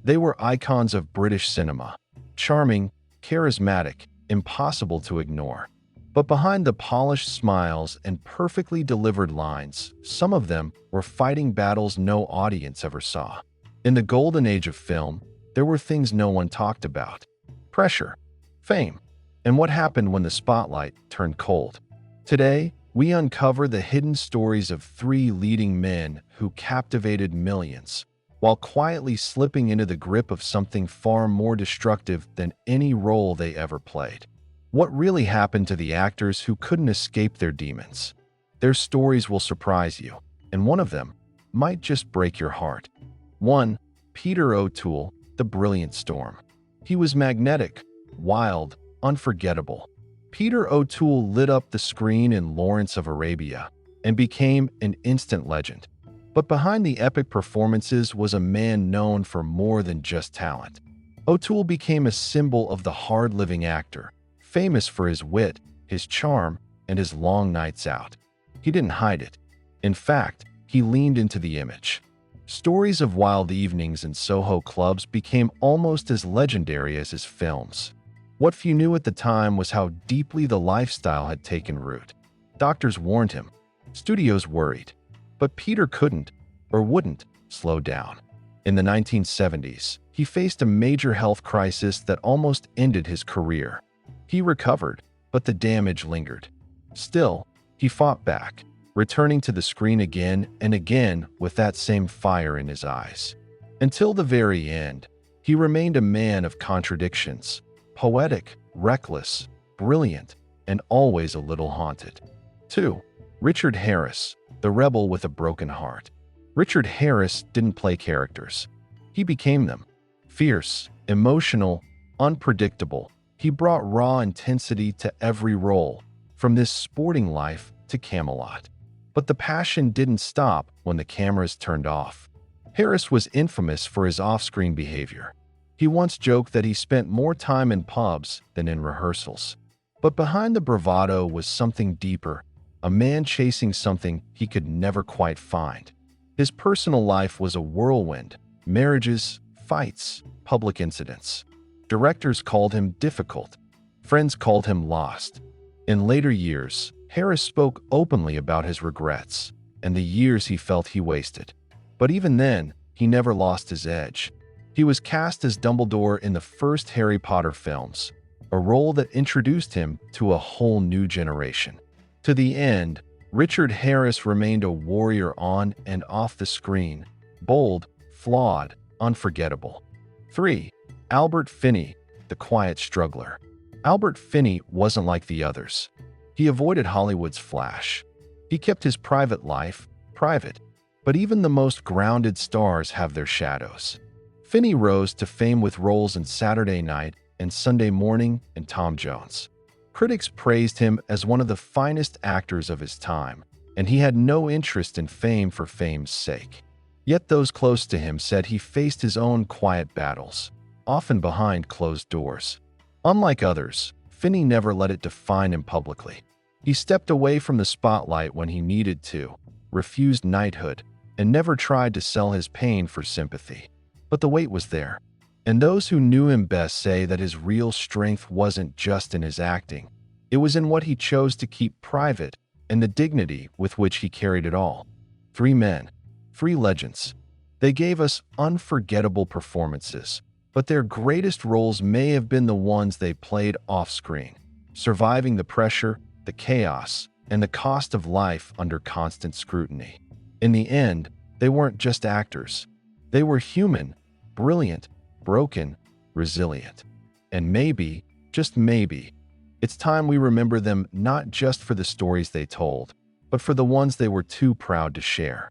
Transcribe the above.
They were icons of British cinema. Charming, charismatic, impossible to ignore. But behind the polished smiles and perfectly delivered lines, some of them were fighting battles no audience ever saw. In the golden age of film, there were things no one talked about. Pressure, fame, and what happened when the spotlight turned cold. Today, we uncover the hidden stories of three leading men who captivated millions, while quietly slipping into the grip of something far more destructive than any role they ever played. What really happened to the actors who couldn't escape their demons? Their stories will surprise you, and one of them might just break your heart. 1. Peter O'Toole, the brilliant storm. He was magnetic, wild, unforgettable. Peter O'Toole lit up the screen in Lawrence of Arabia and became an instant legend. But behind the epic performances was a man known for more than just talent. O'Toole became a symbol of the hard-living actor, famous for his wit, his charm, and his long nights out. He didn't hide it. In fact, he leaned into the image. Stories of wild evenings in Soho clubs became almost as legendary as his films. What few knew at the time was how deeply the lifestyle had taken root. Doctors warned him. Studios worried. But Peter couldn't, or wouldn't, slow down. In the 1970s, he faced a major health crisis that almost ended his career. He recovered, but the damage lingered. Still, he fought back, returning to the screen again and again with that same fire in his eyes. Until the very end, he remained a man of contradictions. Poetic, reckless, brilliant, and always a little haunted. 2. Richard Harris, the rebel with a broken heart. Richard Harris didn't play characters. He became them. Fierce, emotional, unpredictable. He brought raw intensity to every role, from This Sporting Life to Camelot. But the passion didn't stop when the cameras turned off. Harris was infamous for his off-screen behavior. He once joked that he spent more time in pubs than in rehearsals. But behind the bravado was something deeper, a man chasing something he could never quite find. His personal life was a whirlwind: marriages, fights, public incidents. Directors called him difficult. Friends called him lost. In later years, Harris spoke openly about his regrets and the years he felt he wasted. But even then, he never lost his edge. He was cast as Dumbledore in the first Harry Potter films, a role that introduced him to a whole new generation. To the end, Richard Harris remained a warrior on and off the screen, bold, flawed, unforgettable. 3. Albert Finney, the quiet struggler. Albert Finney wasn't like the others. He avoided Hollywood's flash. He kept his private life private, but even the most grounded stars have their shadows. Finney rose to fame with roles in Saturday Night and Sunday Morning and Tom Jones. Critics praised him as one of the finest actors of his time, and he had no interest in fame for fame's sake. Yet those close to him said he faced his own quiet battles, often behind closed doors. Unlike others, Finney never let it define him publicly. He stepped away from the spotlight when he needed to, refused knighthood, and never tried to sell his pain for sympathy. But the weight was there, and those who knew him best say that his real strength wasn't just in his acting. It was in what he chose to keep private and the dignity with which he carried it all. 3 men, 3 legends. They gave us unforgettable performances, but their greatest roles may have been the ones they played off-screen, surviving the pressure, the chaos, and the cost of life under constant scrutiny. In the end, they weren't just actors. They were human, brilliant, broken, resilient. And maybe, just maybe, it's time we remember them not just for the stories they told, but for the ones they were too proud to share.